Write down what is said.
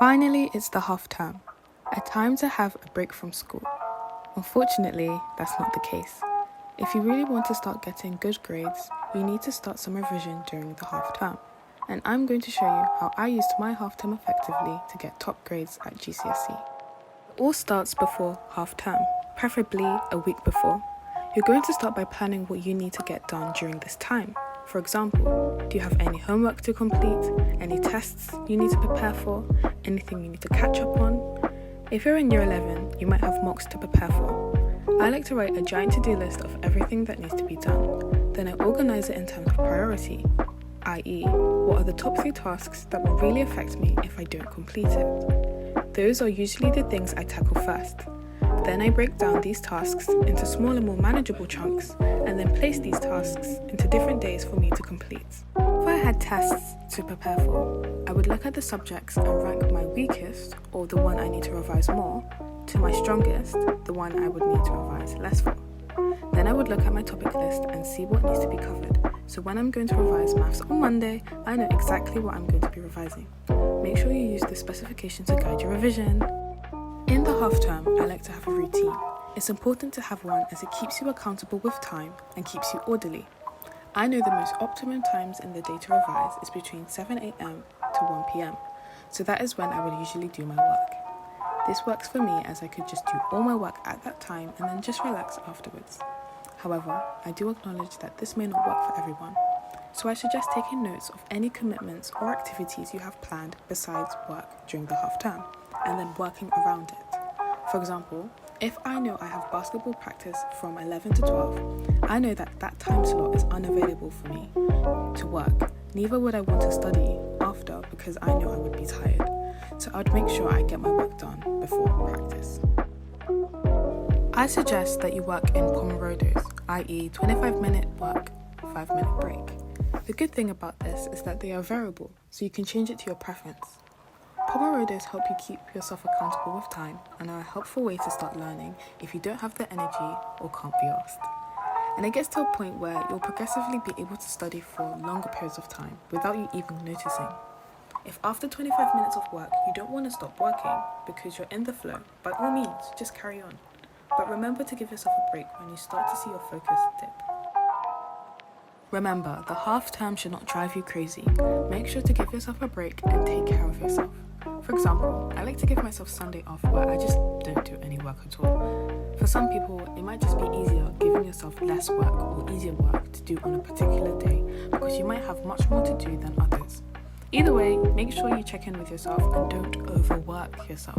Finally, it's the half term, a time to have a break from school. Unfortunately, that's not the case. If you really want to start getting good grades, you need to start some revision during the half term. And I'm going to show you how I used my half term effectively to get top grades at GCSE. It all starts before half term, preferably a week before. You're going to start by planning what you need to get done during this time. For example, do you have any homework to complete, any tests you need to prepare for, anything you need to catch up on? If you're in year 11, you might have mocks to prepare for. I like to write a giant to-do list of everything that needs to be done. Then I organize it in terms of priority, i.e., what are the top 3 tasks that will really affect me if I don't complete it. Those are usually the things I tackle first. Then I break down these tasks into smaller, more manageable chunks, and then place these tasks into different days for me to complete. If I had tests to prepare for, I would look at the subjects and rank my weakest, or the one I need to revise more, to my strongest, the one I would need to revise less for. Then I would look at my topic list and see what needs to be covered. So when I'm going to revise maths on Monday, I know exactly what I'm going to be revising. Make sure you use the specification to guide your revision. In the half term, I like to have a routine. It's important to have one as it keeps you accountable with time and keeps you orderly. I know the most optimum times in the day to revise is between 7 a.m. to 1 p.m. So that is when I would usually do my work. This works for me as I could just do all my work at that time and then just relax afterwards. However, I do acknowledge that this may not work for everyone. So I suggest taking notes of any commitments or activities you have planned besides work during the half term, and then working around it. For example, if I know I have basketball practice from 11 to 12, I know that that time slot is unavailable for me to work. Neither would I want to study after because I know I would be tired. So I'd make sure I get my work done before practice. I suggest that you work in Pomodoros, i.e. 25-minute work, 5-minute break. The good thing about this is that they are variable, so you can change it to your preference. Pomodoros help you keep yourself accountable with time and are a helpful way to start learning if you don't have the energy or can't be asked. And it gets to a point where you'll progressively be able to study for longer periods of time without you even noticing. If after 25 minutes of work you don't want to stop working because you're in the flow, by all means, just carry on. But remember to give yourself a break when you start to see your focus dip. Remember, the half term should not drive you crazy. Make sure to give yourself a break and take care of yourself. For example, I like to give myself Sunday off where I just don't do any work at all. For some people, it might just be easier giving yourself less work or easier work to do on a particular day because you might have much more to do than others. Either way, make sure you check in with yourself and don't overwork yourself.